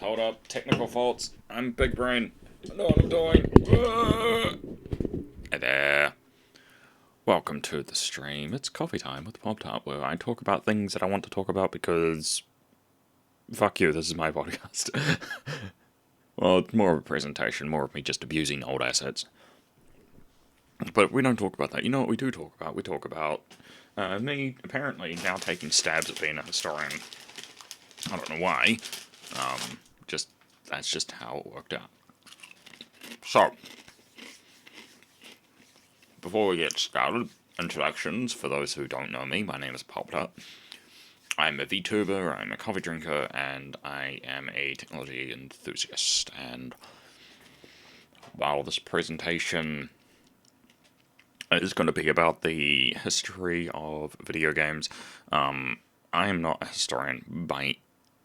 Hold up. Technical faults. I'm big brain. I know what I'm doing. Hey there. Welcome to the stream. It's coffee time with Poptart, where I talk about things that I want to talk about because fuck you, this is my podcast. Well, it's more of a presentation, more of me just abusing old assets. But we don't talk about that. You know what we do talk about? We talk about me apparently now taking stabs at being a historian. I don't know why. Just that's just how it worked out. So, before we get started, introductions for those who don't know me. My name is Poptart. I'm a VTuber, I'm a coffee drinker, and I am a technology enthusiast. And while this presentation is going to be about the history of video games, I am not a historian by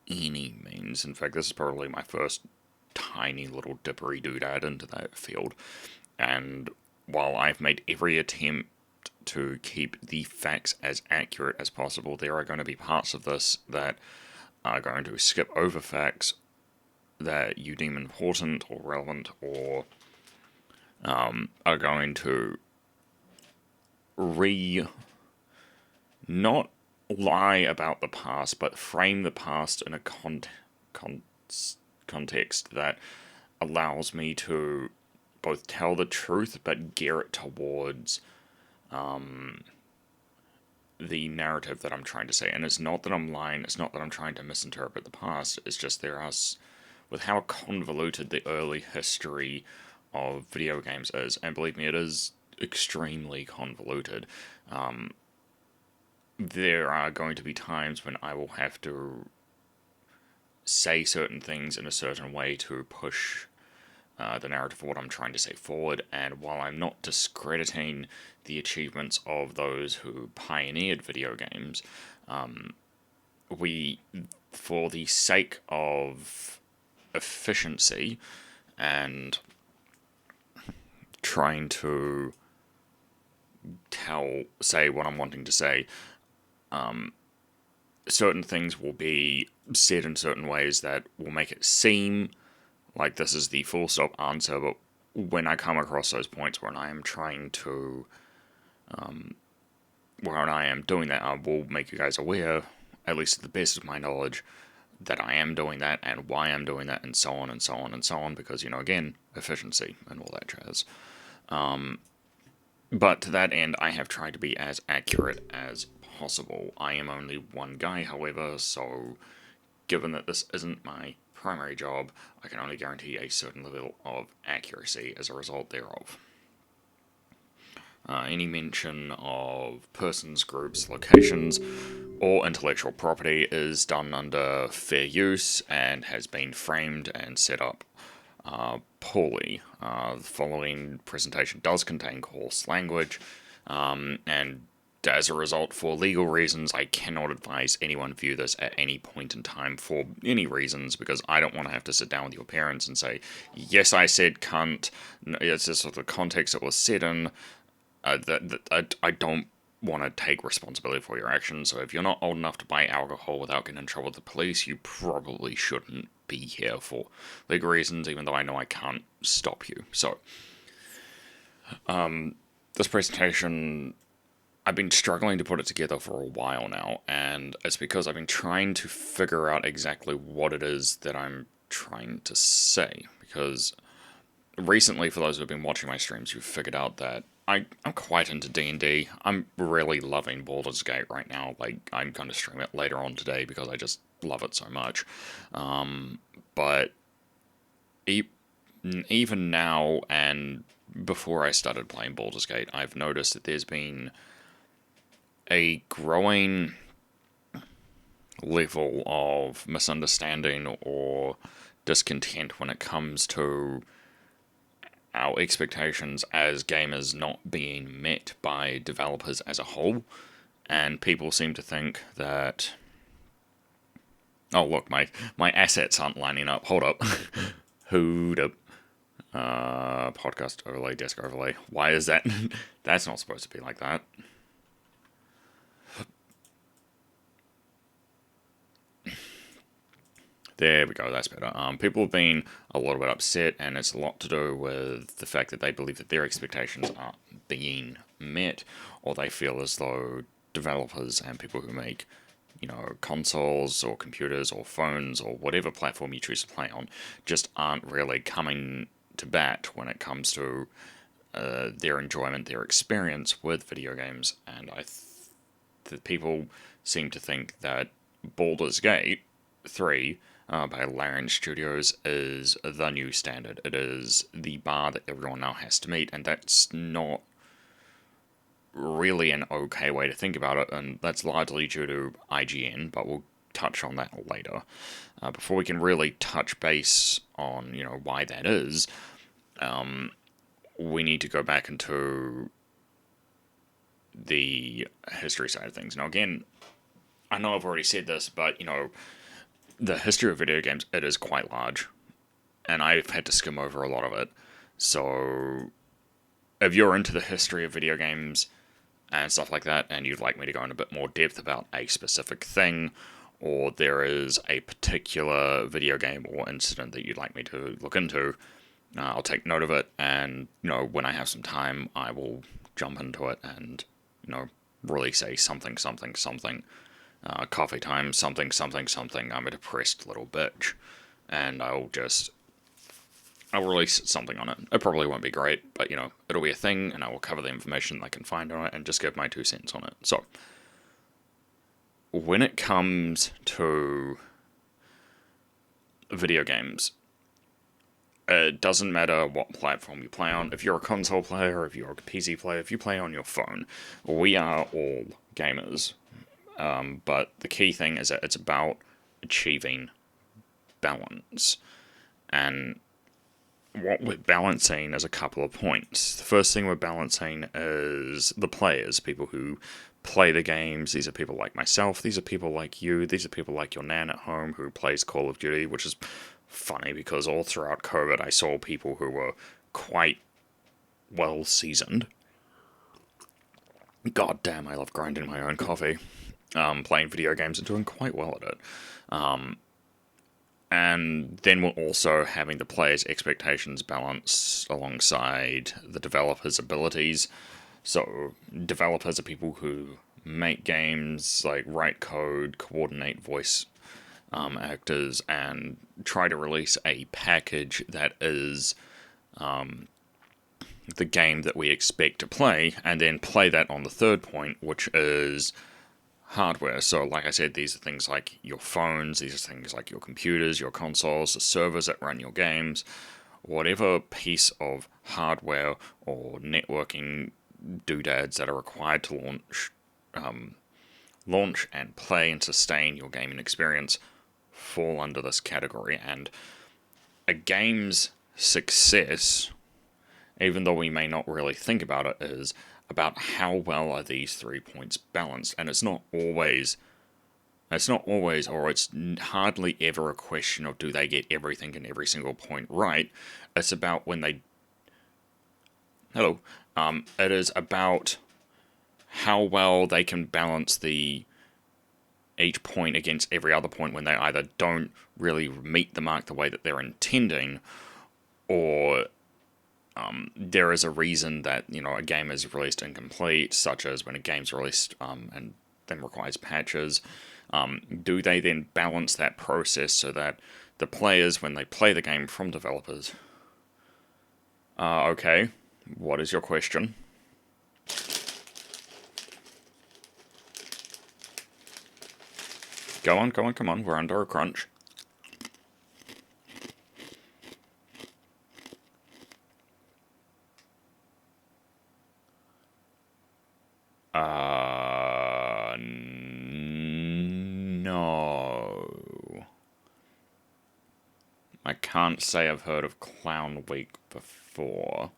any means. In fact, this is probably my first tiny little dippery doodad into that field. And while I've made every attempt to keep the facts as accurate as possible, there are going to be parts of this that are going to skip over facts that you deem important or relevant, or are going to not lie about the past, but frame the past in a context that allows me to both tell the truth but gear it towards the narrative that I'm trying to say. And it's not that I'm lying, it's not that I'm trying to misinterpret the past, it's just with how convoluted the early history of video games is, and believe me, it is extremely convoluted. There are going to be times when I will have to say certain things in a certain way to push the narrative of what I'm trying to say forward, and while I'm not discrediting the achievements of those who pioneered video games, for the sake of efficiency and trying to say what I'm wanting to say, certain things will be said in certain ways that will make it seem like this is the full stop answer, but when I come across those points when I am trying to, when I am doing that, I will make you guys aware, at least to the best of my knowledge, that I am doing that and why I'm doing that, and so on and so on and so on, because, again, efficiency and all that jazz. But to that end, I have tried to be as accurate as possible. I am only one guy, however, so given that this isn't my primary job, I can only guarantee a certain level of accuracy as a result thereof. Any mention of persons, groups, locations, or intellectual property is done under fair use and has been framed and set up poorly. The following presentation does contain coarse language, and as a result, for legal reasons, I cannot advise anyone view this at any point in time for any reasons, because I don't want to have to sit down with your parents and say, yes, I said cunt, it's just sort of the context it was said in. I don't want to take responsibility for your actions, so if you're not old enough to buy alcohol without getting in trouble with the police, you probably shouldn't be here for legal reasons, even though I know I can't stop you. So, this presentation, I've been struggling to put it together for a while now, and it's because I've been trying to figure out exactly what it is that I'm trying to say, because recently, for those who have been watching my streams, you've figured out that I'm quite into D&D. I'm really loving Baldur's Gate right now. Like, I'm going to stream it later on today because I just love it so much. But even now, and before I started playing Baldur's Gate, I've noticed that there's been a growing level of misunderstanding or discontent when it comes to our expectations as gamers not being met by developers as a whole, and people seem to think that, oh look, my assets aren't lining up, hold up, hold up, podcast overlay, desk overlay, why is that, that's not supposed to be like that. There we go, that's better. People have been a little bit upset, and it's a lot to do with the fact that they believe that their expectations aren't being met, or they feel as though developers and people who make, consoles or computers or phones or whatever platform you choose to play on just aren't really coming to bat when it comes to their enjoyment, their experience with video games, and that people seem to think that Baldur's Gate 3 by Larian Studios is the new standard. It is the bar that everyone now has to meet, and that's not really an okay way to think about it, and that's largely due to IGN, but we'll touch on that later. Before we can really touch base on, why that is, we need to go back into the history side of things. Now, again, I know I've already said this, but, the history of video games, it is quite large, and I've had to skim over a lot of it. So, if you're into the history of video games and stuff like that, and you'd like me to go in a bit more depth about a specific thing, or there is a particular video game or incident that you'd like me to look into, I'll take note of it, and, when I have some time, I will jump into it and, release a something, something, something, coffee time, something, something, something, I'm a depressed little bitch, and I'll release something on it. It probably won't be great, but, it'll be a thing, and I will cover the information I can find on it, and just give my 2 cents on it. So, when it comes to video games, it doesn't matter what platform you play on. If you're a console player, if you're a PC player, if you play on your phone, we are all gamers. But the key thing is that it's about achieving balance. And what we're balancing is a couple of points. The first thing we're balancing is the players, people who play the games. These are people like myself. These are people like you. These are people like your nan at home who plays Call of Duty, which is funny because all throughout COVID I saw people who were quite well seasoned. God damn, I love grinding my own coffee. Playing video games and doing quite well at it. And then we're also having the players' expectations balance alongside the developers' abilities. So, developers are people who make games, like write code, coordinate voice actors, and try to release a package that is the game that we expect to play, and then play that on the third point, which is hardware. So, like I said, these are things like your phones, these are things like your computers, your consoles, the servers that run your games, whatever piece of hardware or networking doodads that are required to launch and play and sustain your gaming experience fall under this category. And a game's success, even though we may not really think about it, is about how well are these 3 points balanced. And it's not always, or it's hardly ever a question of do they get everything in every single point right. It's about when they, it is about how well they can balance each point against every other point when they either don't really meet the mark the way that they're intending, or there is a reason that, a game is released incomplete, such as when a game's released and then requires patches. Do they then balance that process so that the players, when they play the game from developers... okay, what is your question? Go on, come on, we're under a crunch. No. I can't say I've heard of Clown Week before.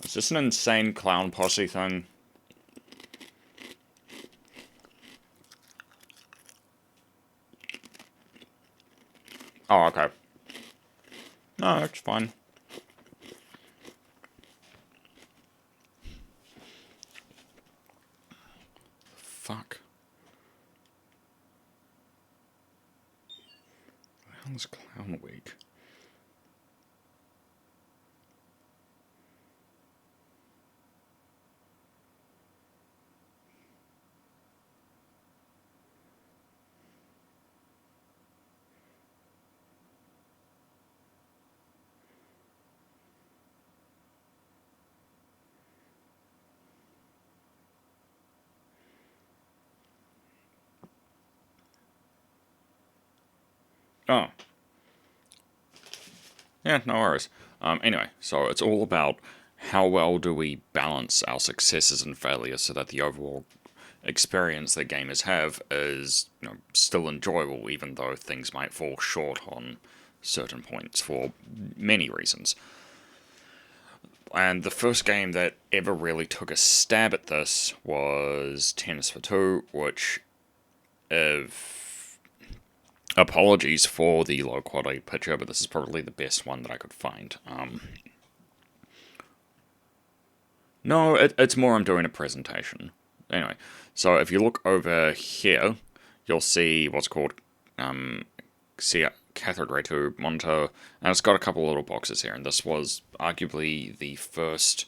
Is this an insane clown posse thing? Oh, okay. No, that's fine. Oh. Yeah, no worries. Anyway, so it's all about how well do we balance our successes and failures so that the overall experience that gamers have is, still enjoyable, even though things might fall short on certain points for many reasons. And the first game that ever really took a stab at this was Tennis for Two, which, apologies for the low quality picture, but this is probably the best one that I could find. No, it's more I'm doing a presentation. Anyway, so if you look over here, you'll see what's called cathode ray tube monitor, and it's got a couple of little boxes here, and this was arguably the first.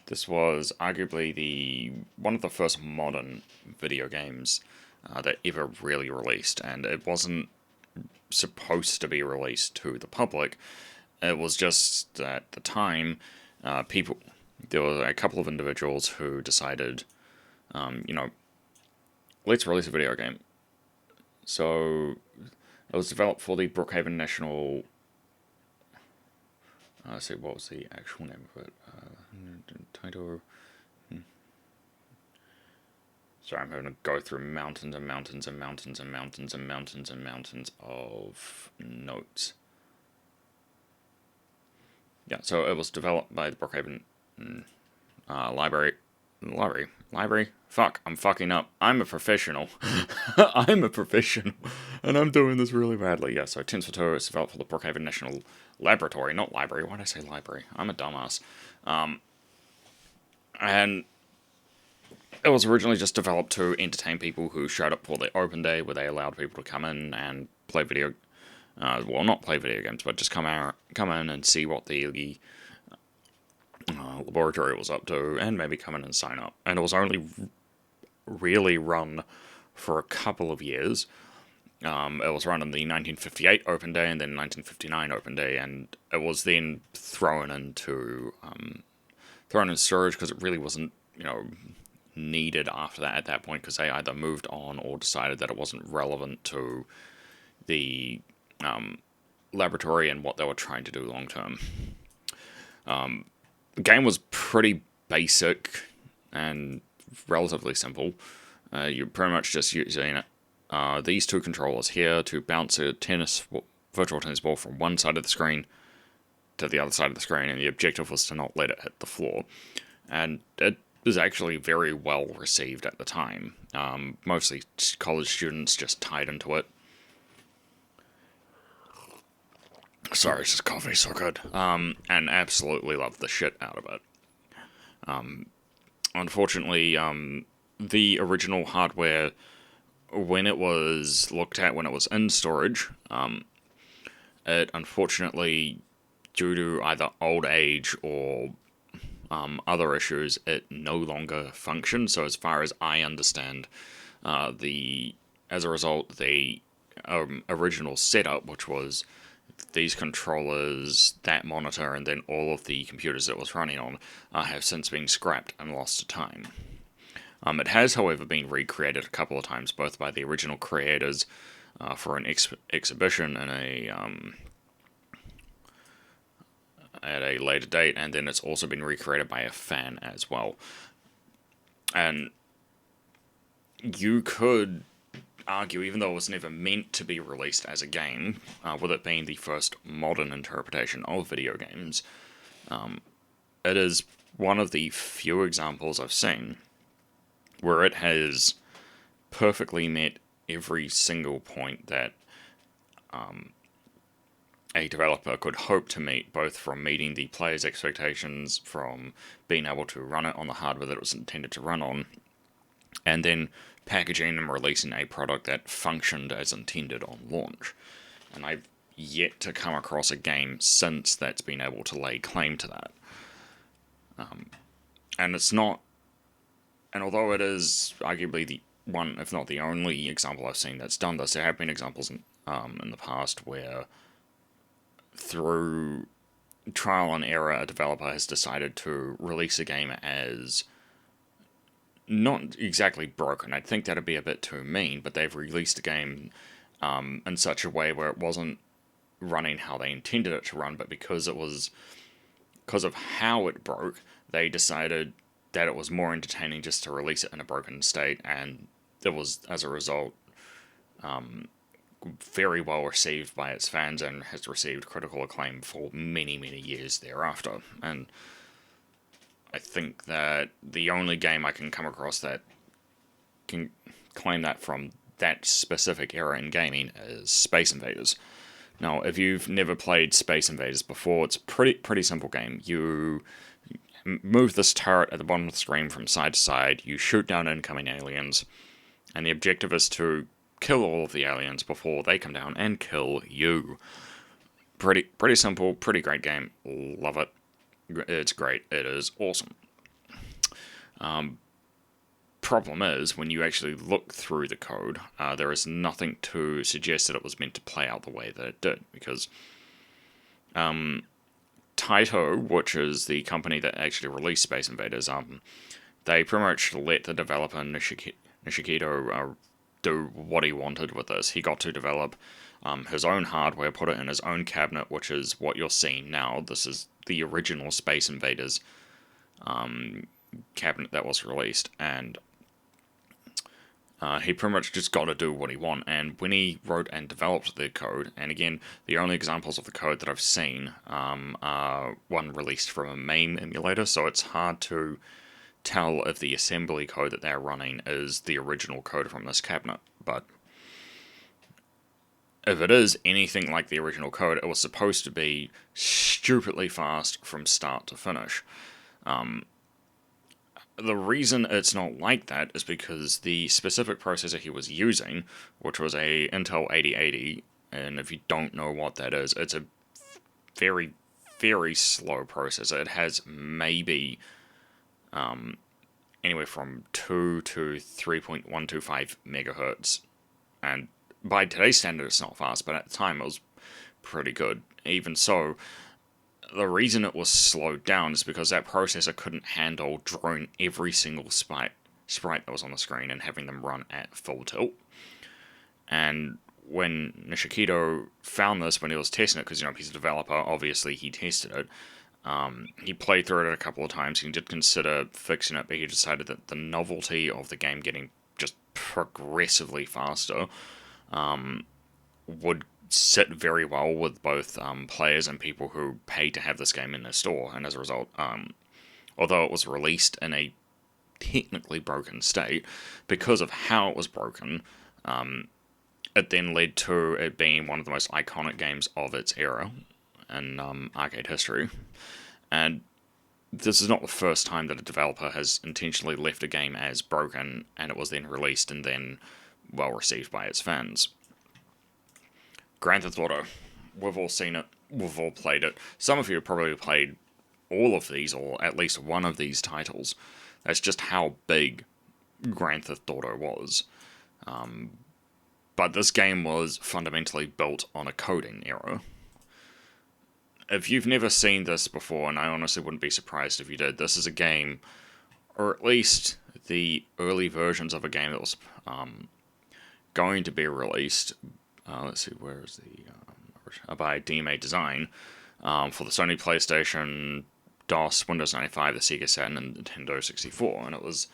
This was arguably one of the first modern video games that ever really released, and it wasn't supposed to be released to the public. It was just at the time, there were a couple of individuals who decided, let's release a video game. So it was developed for the Brookhaven National. Let's see, what was the actual name of it? Title. Sorry, I'm having to go through mountains and mountains and mountains and mountains and mountains and mountains of notes. Yeah, so it was developed by the Brookhaven Library. Fuck, I'm fucking up. I'm a professional. I'm a professional. And I'm doing this really badly. Yeah, so Tennis for Two is developed for the Brookhaven National Laboratory, not library. Why did I say library? I'm a dumbass. And it was originally just developed to entertain people who showed up for the open day, where they allowed people to come in and play not play video games, but just come in and see what the laboratory was up to, and maybe come in and sign up. And it was only really run for a couple of years. It was run in the 1958 Open Day and then 1959 Open Day, and it was then thrown into storage because it really wasn't, needed after that at that point, because they either moved on or decided that it wasn't relevant to the laboratory and what they were trying to do long term. The game was pretty basic and relatively simple. You're pretty much just using these two controllers here to bounce a virtual tennis ball from one side of the screen to the other side of the screen, and the objective was to not let it hit the floor. And it was actually very well received at the time. Mostly college students just tied into it. Sorry, it's just coffee, so good. And absolutely loved the shit out of it. Unfortunately, the original hardware, when it was looked at, when it was in storage, it unfortunately, due to either old age or other issues, it no longer functioned. So as far as I understand, as a result, the original setup, which was these controllers, that monitor, and then all of the computers it was running on, have since been scrapped and lost to time. It has, however, been recreated a couple of times, both by the original creators for an exhibition in at a later date, and then it's also been recreated by a fan as well. And you could argue, even though it was never meant to be released as a game, with it being the first modern interpretation of video games, it is one of the few examples I've seen where it has perfectly met every single point that a developer could hope to meet, both from meeting the player's expectations, from being able to run it on the hardware that it was intended to run on, and then packaging and releasing a product that functioned as intended on launch. And I've yet to come across a game since that's been able to lay claim to that. And it's not, and although it is arguably the one, if not the only example I've seen that's done this, there have been examples in the past where, through trial and error, a developer has decided to release a game as not exactly broken. I think that'd be a bit too mean, but they've released a game in such a way where it wasn't running how they intended it to run, but because of how it broke, they decided that it was more entertaining just to release it in a broken state, and it was, as a result, very well received by its fans and has received critical acclaim for many, many years thereafter. And I think that the only game I can come across that can claim that from that specific era in gaming is Space Invaders. Now, if you've never played Space Invaders before, it's a pretty simple game. You move this turret at the bottom of the screen from side to side, you shoot down incoming aliens, and the objective is to kill all of the aliens before they come down and kill you. Pretty simple, pretty great game. Love it. It's great. It is awesome. Problem is, when you actually look through the code, there is nothing to suggest that it was meant to play out the way that it did, because Taito, which is the company that actually released Space Invaders, they pretty much let the developer Nishikito do what he wanted with this. He got to develop his own hardware, put it in his own cabinet, which is what you're seeing now. This is the original Space Invaders cabinet that was released, and he pretty much just got to do what he wanted. And when he wrote and developed the code, and again, the only examples of the code that I've seen are one released from a MAME emulator, so it's hard to tell if the assembly code that they're running is the original code from this cabinet. But if it is anything like the original code, it was supposed to be stupidly fast from start to finish. The reason it's not like that is because the specific processor he was using, which was a Intel 8080, and if you don't know what that is, it's a very, very slow processor. It has maybe anywhere from 2 to 3.125 megahertz, and by today's standard it's not fast, but at the time it was pretty good. Even so, the reason it was slowed down is because that processor couldn't handle drawing every single sprite that was on the screen and having them run at full tilt. And when Nishikito found this, when he was testing it, because he's a developer, obviously he tested it, he played through it a couple of times. He did consider fixing it, but he decided that the novelty of the game getting just progressively faster would sit very well with both players and people who pay to have this game in their store. And as a result, although it was released in a technically broken state, because of how it was broken, it then led to it being one of the most iconic games of its era in arcade history. And this is not the first time that a developer has intentionally left a game as broken and it was then released and then well received by its fans. Grand Theft Auto. We've all seen it. We've all played it. Some of you have probably played all of these, or at least one of these titles. That's just how big Grand Theft Auto was. But this game was fundamentally built on a coding error. If you've never seen this before, and I honestly wouldn't be surprised if you did, this is a game, or at least the early versions of a game that was going to be released. Let's see, where is the by DMA Design for the Sony PlayStation, DOS, Windows 95, the Sega Saturn, and Nintendo 64. And it was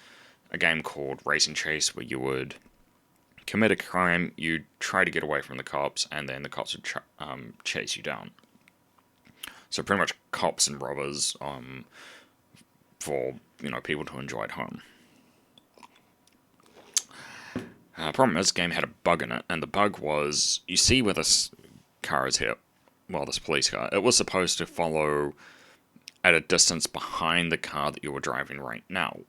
a game called Racing Chase, where you would commit a crime, you'd try to get away from the cops, and then the cops would chase you down. So pretty much cops and robbers for people to enjoy at home. Problem is, this game had a bug in it, and the bug was, you see where this car is here, well, this police car, it was supposed to follow at a distance behind the car that you were driving right now.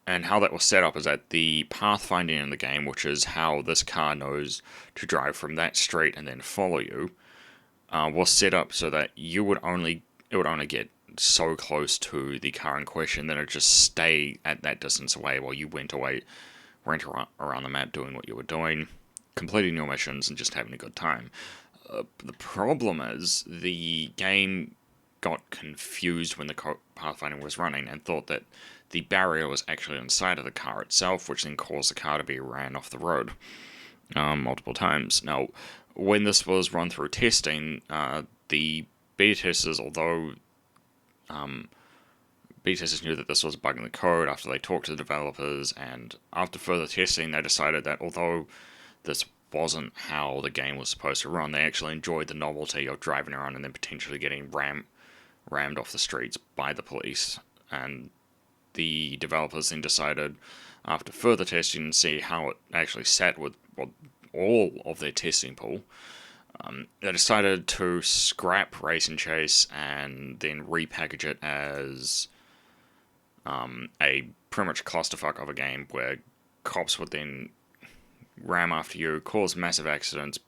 And how that was set up is that the pathfinding in the game, which is how this car knows to drive from that street and then follow you, was set up so that it would only get so close to the car in question, then it would just stay at that distance away while you went around the map doing what you were doing, completing your missions and just having a good time. The problem is the game got confused when the pathfinding was running and thought that the barrier was actually inside of the car itself, which then caused the car to be ran off the road multiple times. Now, when this was run through testing, the beta testers, although beta testers knew that this was a bug in the code after they talked to the developers, and after further testing, they decided that although this wasn't how the game was supposed to run, they actually enjoyed the novelty of driving around and then potentially getting rammed off the streets by the police. And the developers then decided, after further testing, and see how it actually sat with all of their testing pool, they decided to scrap Race and Chase and then repackage it as a pretty much clusterfuck of a game where cops would then ram after you, cause massive accidents.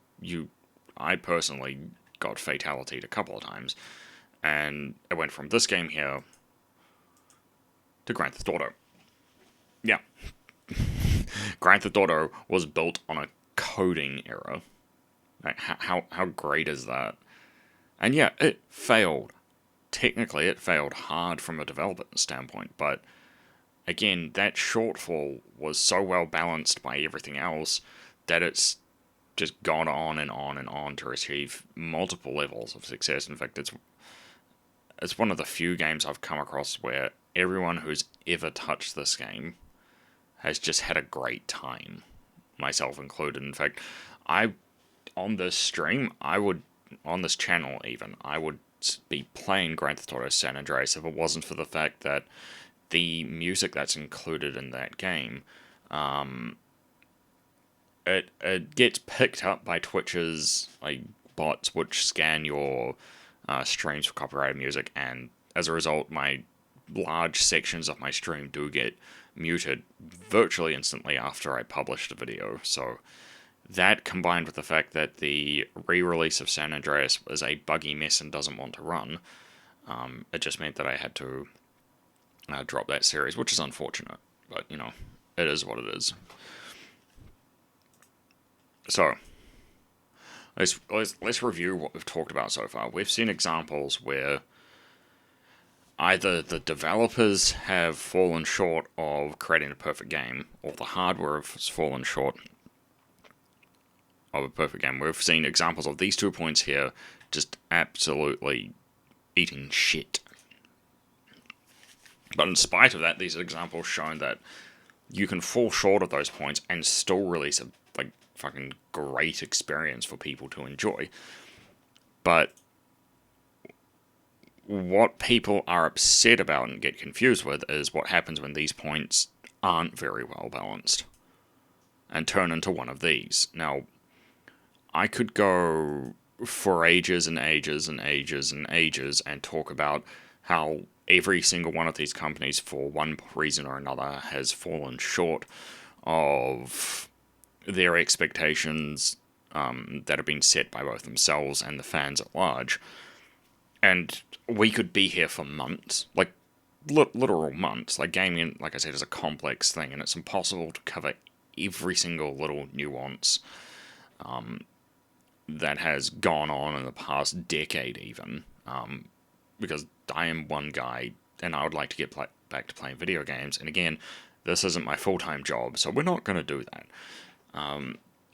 I personally got fatality'd a couple of times, and it went from this game here to Grand Theft Auto. Yeah. Grand Theft Auto was built on a coding error. Like, how great is that? And yeah, it failed. Technically, it failed hard from a development standpoint, but again, that shortfall was so well balanced by everything else that it's just gone on and on and on to achieve multiple levels of success. In fact, it's one of the few games I've come across where everyone who's ever touched this game has just had a great time, myself included. In fact, on this stream, on this channel even, I would be playing Grand Theft Auto San Andreas if it wasn't for the fact that the music that's included in that game, it gets picked up by Twitch's like bots, which scan your streams for copyrighted music, and as a result, my large sections of my stream do get muted virtually instantly after I publish the video. So that, combined with the fact that the re-release of San Andreas is a buggy mess and doesn't want to run, it just meant that I had to drop that series, which is unfortunate, but it is what it is. So let's review what we've talked about so far. We've seen examples where either the developers have fallen short of creating a perfect game, or the hardware has fallen short of a perfect game. We've seen examples of these 2 points here just absolutely eating shit. But in spite of that, these examples shown that you can fall short of those points and still release a fucking great experience for people to enjoy. But what people are upset about and get confused with is what happens when these points aren't very well balanced and turn into one of these. Now, I could go for ages and ages and ages and ages and talk about how every single one of these companies, for one reason or another, has fallen short of their expectations that have been set by both themselves and the fans at large. And we could be here for months, like literal months. Like, gaming, like I said, is a complex thing, and it's impossible to cover every single little nuance that has gone on in the past decade even, because I am one guy, and I would like to get back to playing video games, and again, this isn't my full-time job, so we're not going to do that.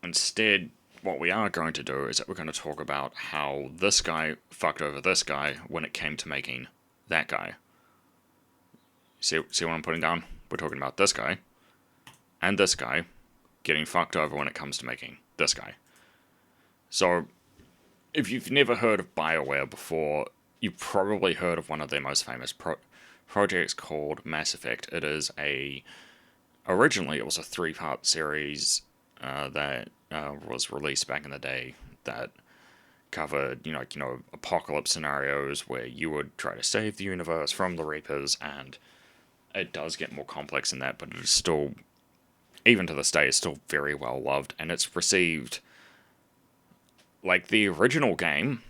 Instead, what we are going to do is that we're going to talk about how this guy fucked over this guy when it came to making that guy. See what I'm putting down? We're talking about this guy and this guy getting fucked over when it comes to making this guy. So, if you've never heard of BioWare before, you've probably heard of one of their most famous projects called Mass Effect. Originally it was a 3-part series that was released back in the day that covered, apocalypse scenarios where you would try to save the universe from the Reapers, and it does get more complex than that, but it is still, even to this day, is still very well loved, and it's received, like the original game,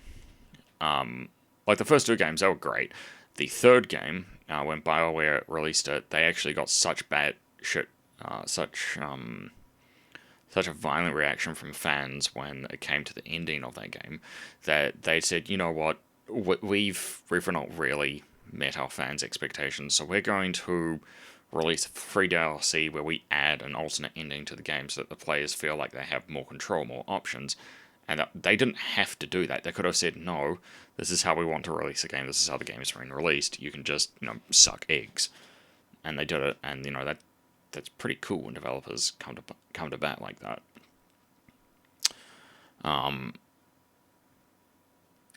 like the first 2 games, they were great. The third game, when BioWare released it, they actually got such bad shit, such a violent reaction from fans when it came to the ending of that game, that they said, you know what, we've not really met our fans' expectations. So we're going to release free DLC where we add an alternate ending to the game so that the players feel like they have more control, more options. And they didn't have to do that. They could have said, no, this is how we want to release the game. This is how the game is being released. You can just, suck eggs. And they did it. And, that's pretty cool when developers come to bat like that. And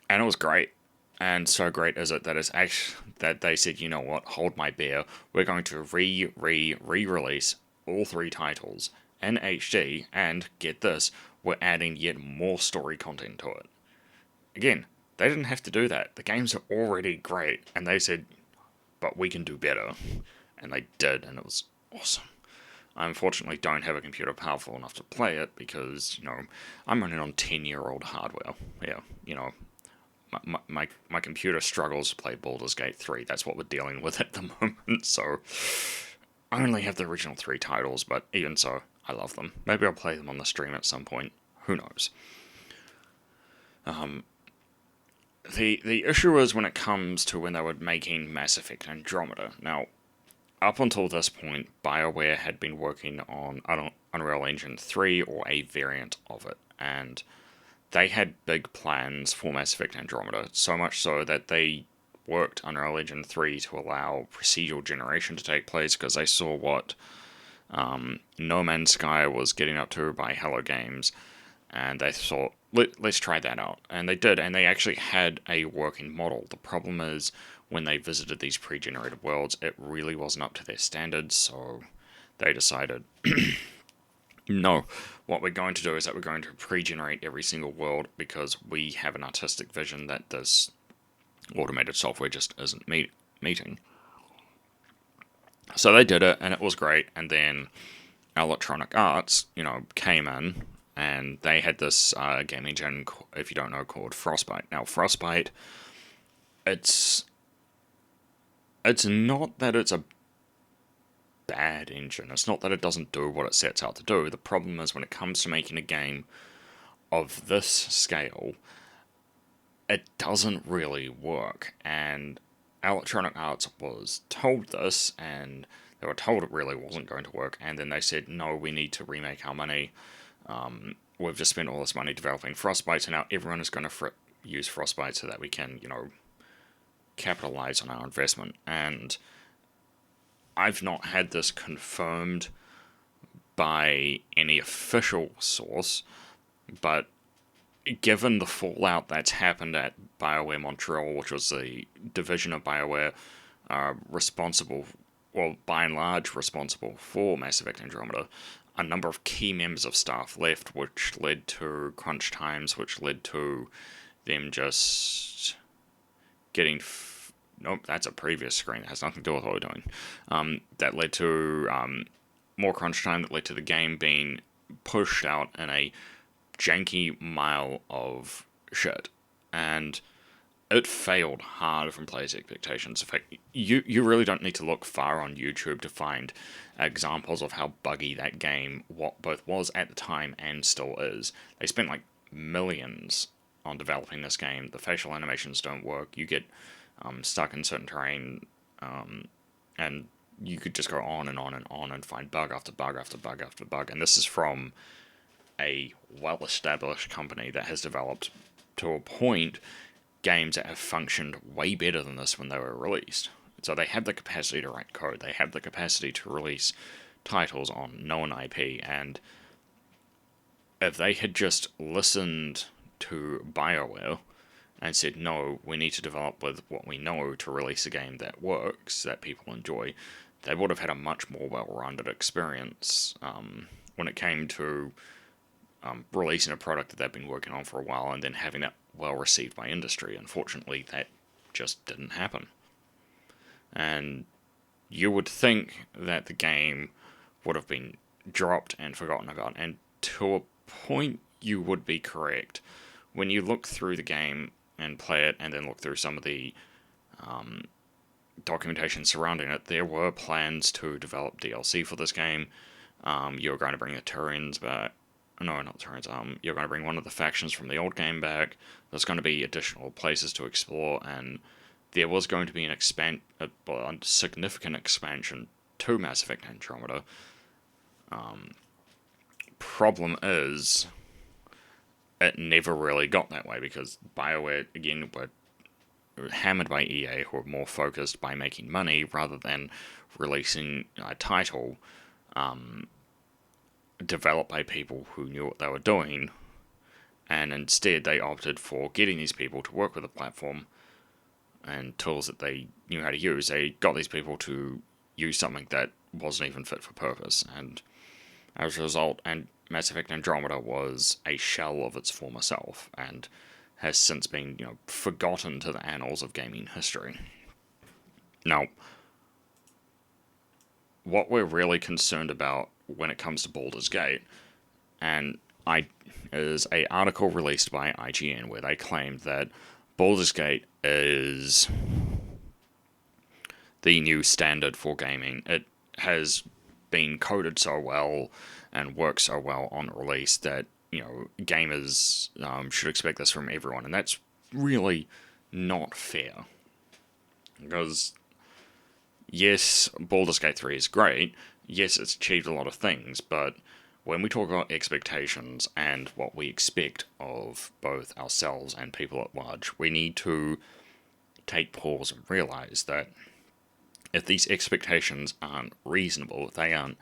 it was great. And so great is it that it's actually that they said, you know what, hold my beer. We're going to re-release all 3 titles in HD, and get this, we're adding yet more story content to it. Again, they didn't have to do that. The games are already great, and they said, but we can do better. And they did, and it was awesome. I unfortunately don't have a computer powerful enough to play it because, I'm running on 10-year-old hardware. Yeah, my computer struggles to play Baldur's Gate 3. That's what we're dealing with at the moment, so I only have the original 3 titles, but even so, I love them. Maybe I'll play them on the stream at some point. Who knows? The issue is when it comes to when they were making Mass Effect Andromeda. Now, up until this point, BioWare had been working on Unreal Engine 3 or a variant of it, and they had big plans for Mass Effect Andromeda, so much so that they worked Unreal Engine 3 to allow procedural generation to take place, because they saw what No Man's Sky was getting up to by Hello Games, and they thought, let's try that out. And they did, and they actually had a working model. The problem is, when they visited these pre-generated worlds, it really wasn't up to their standards, so they decided, no, what we're going to do is that we're going to pre-generate every single world because we have an artistic vision that this automated software just isn't meeting. So they did it, and it was great, and then Electronic Arts, came in, and they had this game engine, if you don't know, called Frostbite. Now, Frostbite, it's not that it's a bad engine. It's not that it doesn't do what it sets out to do. The problem is when it comes to making a game of this scale, it doesn't really work. And Electronic Arts was told this, and they were told it really wasn't going to work, and then they said, no, we need to remake our money. We've just spent all this money developing Frostbite, so now everyone is going to use Frostbite so that we can, capitalize on our investment. And I've not had this confirmed by any official source, but given the fallout that's happened at BioWare Montreal, which was the division of BioWare responsible, well, by and large responsible for Mass Effect Andromeda, a number of key members of staff left, which led to crunch times, which led to them just getting... Nope, that's a previous screen. That has nothing to do with what we're doing. That led to more crunch time, that led to the game being pushed out in a janky mile of shit. And it failed hard from players' expectations. In fact, you really don't need to look far on YouTube to find examples of how buggy that game both was at the time and still is. They spent like millions on developing this game. The facial animations don't work. You get stuck in certain terrain, and you could just go on and on and on and find bug after bug after bug after bug. And this is from a well-established company that has developed, to a point, games that have functioned way better than this when they were released. So they have the capacity to write code, they have the capacity to release titles on known IP, and if they had just listened to BioWare and said, no, we need to develop with what we know to release a game that works, that people enjoy, they would have had a much more well-rounded experience when it came to releasing a product that they've been working on for a while and then having it well received by industry. Unfortunately, that just didn't happen. And you would think that the game would have been dropped and forgotten about, and to a point you would be correct. When you look through the game and play it, and then look through some of the documentation surrounding it, there were plans to develop DLC for this game. You're going to bring the Turians back. No, not Turians. You're going to bring one of the factions from the old game back. There's going to be additional places to explore, and there was going to be a significant expansion to Mass Effect Andromeda. Problem is, it never really got that way because BioWare, again, were hammered by EA, who were more focused by making money rather than releasing a title developed by people who knew what they were doing, and instead they opted for getting these people to work with the platform and tools that they knew how to use. They got these people to use something that wasn't even fit for purpose, and as a result, and Mass Effect Andromeda was a shell of its former self, and has since been, forgotten to the annals of gaming history. Now, what we're really concerned about when it comes to Baldur's Gate, is a article released by IGN where they claimed that Baldur's Gate is the new standard for gaming. It has been coded so well and works so well on release that gamers should expect this from everyone, and that's really not fair. Because yes, Baldur's Gate 3 is great. Yes, it's achieved a lot of things, but when we talk about expectations and what we expect of both ourselves and people at large, we need to take pause and realize that if these expectations aren't reasonable, if they aren't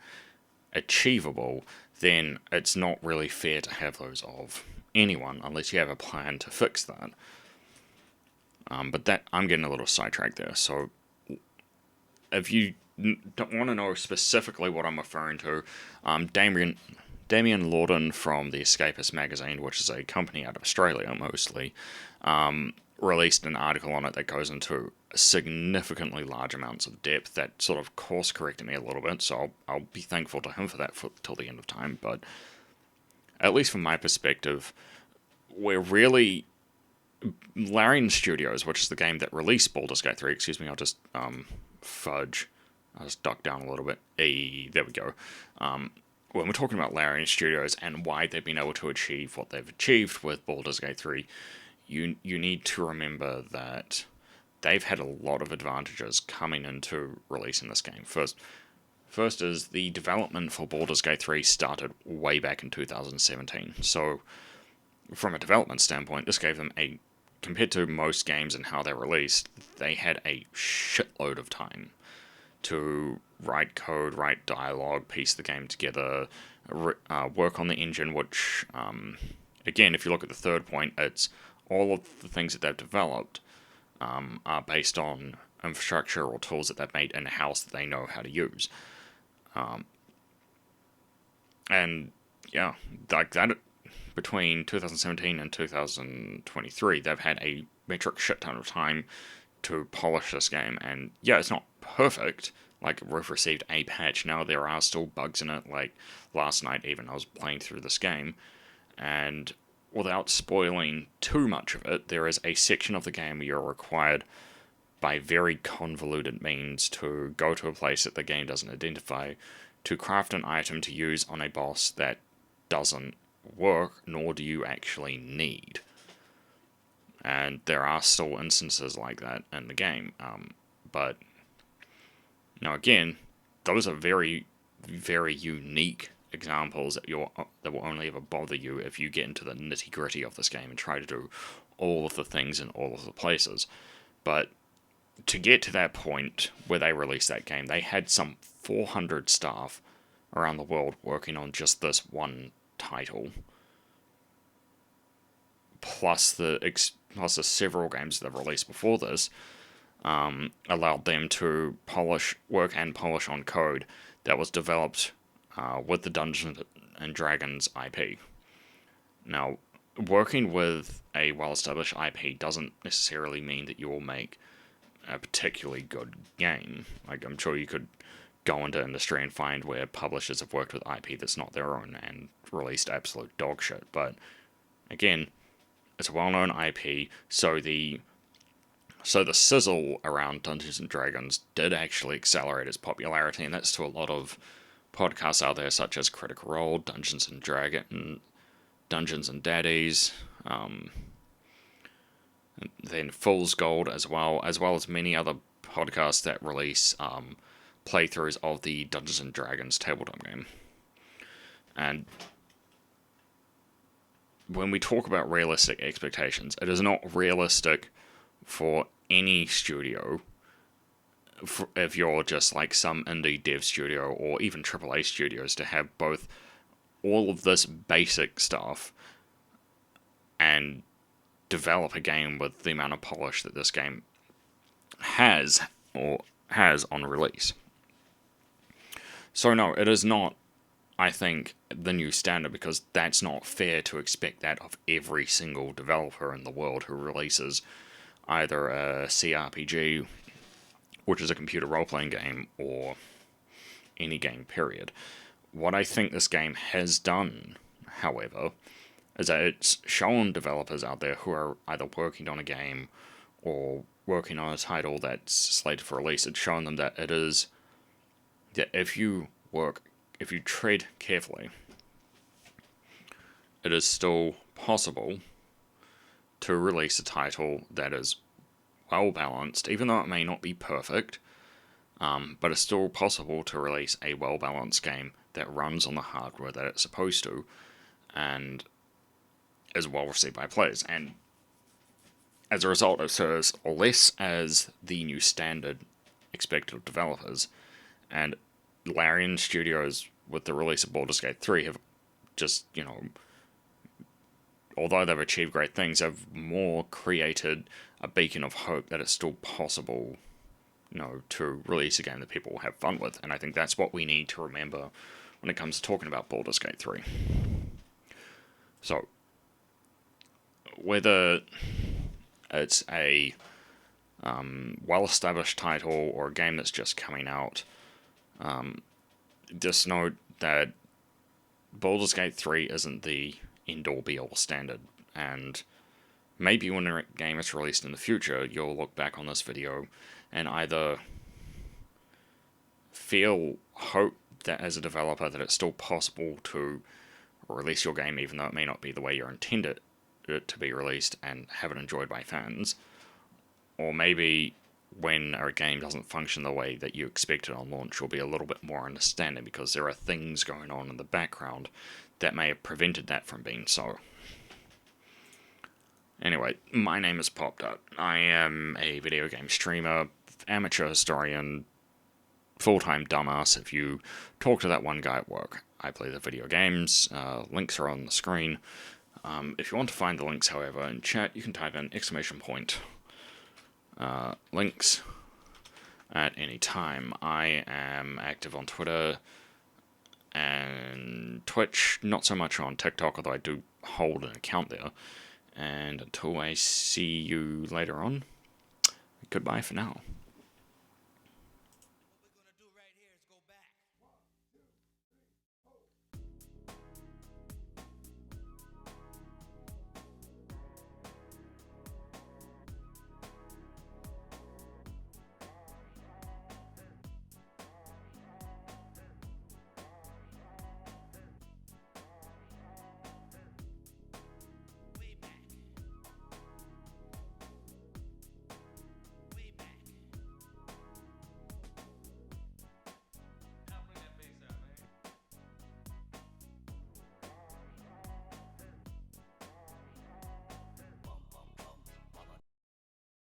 achievable, then it's not really fair to have those of anyone unless you have a plan to fix that. But that, I'm getting a little sidetracked there. So if you don't want to know specifically what I'm referring to, Damien Lawden from the Escapist magazine, which is a company out of Australia mostly, released an article on it that goes into significantly large amounts of depth that sort of course corrected me a little bit, so I'll be thankful to him for that till the end of time. But at least from my perspective, we're really Larian Studios, which is the game that released Baldur's Gate 3, excuse me, I'll just fudge. I'll just duck down a little bit. There we go. When we're talking about Larian Studios and why they've been able to achieve what they've achieved with Baldur's Gate 3, you need to remember that they've had a lot of advantages coming into releasing this game. First is the development for Baldur's Gate 3 started way back in 2017. So from a development standpoint, this gave them compared to most games and how they're released, they had a shitload of time to write code, write dialogue, piece the game together, work on the engine, which, again, if you look at the third point, it's all of the things that they've developed are based on infrastructure or tools that they've made in-house that they know how to use. And, yeah, like that, between 2017 and 2023, they've had a metric shit ton of time to polish this game, and yeah, it's not perfect. Like, we've received a patch now, there are still bugs in it. Like, last night even, I was playing through this game, and without spoiling too much of it, there is a section of the game where you're required, by very convoluted means, to go to a place that the game doesn't identify, to craft an item to use on a boss that doesn't work, nor do you actually need. And there are still instances like that in the game. But, again, those are very, very unique examples that will only ever bother you if you get into the nitty-gritty of this game and try to do all of the things in all of the places. But to get to that point where they released that game, they had some 400 staff around the world working on just this one title, plus the several games that they've released before this, allowed them to work on code that was developed with the Dungeons and Dragons IP. Now, working with a well-established IP doesn't necessarily mean that you will make a particularly good game. Like, I'm sure you could go into industry and find where publishers have worked with IP that's not their own and released absolute dog shit. But again, it's a well-known IP, so the sizzle around Dungeons and Dragons did actually accelerate its popularity, and that's to a lot of podcasts out there such as Critical Role, Dungeons and Daddies, then Fool's Gold as well as many other podcasts that release playthroughs of the Dungeons and Dragons tabletop game. And when we talk about realistic expectations, it is not realistic for any studio, if you're just like some indie dev studio or even AAA studios, to have both all of this basic stuff and develop a game with the amount of polish that this game has on release. So no, it is not, I think, the new standard, because that's not fair to expect that of every single developer in the world who releases either a CRPG, which is a computer role-playing game, or any game, period. What I think this game has done, however, is that it's shown developers out there who are either working on a game or working on a title that's slated for release, it's shown them that it is, that if you tread carefully, it is still possible to release a title that is well balanced, even though it may not be perfect, but it's still possible to release a well balanced game that runs on the hardware that it's supposed to, and is well received by players. And as a result, it serves less as the new standard expected of developers, and Larian Studios, with the release of Baldur's Gate 3, have just, although they've achieved great things, have more created a beacon of hope that it's still possible, to release a game that people will have fun with. And I think that's what we need to remember when it comes to talking about Baldur's Gate 3. So, whether it's a well-established title or a game that's just coming out, just note that Baldur's Gate 3 isn't the end-all be-all standard, and maybe when a game is released in the future, you'll look back on this video and either feel hope that as a developer that it's still possible to release your game even though it may not be the way you intended it to be released and have it enjoyed by fans, or maybe when a game doesn't function the way that you expected on launch, you'll be a little bit more understanding because there are things going on in the background that may have prevented that from being so. Anyway, my name is Poptart. I am a video game streamer, amateur historian, full-time dumbass if you talk to that one guy at work. I play the video games, links are on the screen. If you want to find the links, however, in chat, you can type in ! Links at any time. I am active on Twitter and Twitch, not so much on TikTok, although I do hold an account there. And until I see you later on, goodbye for now.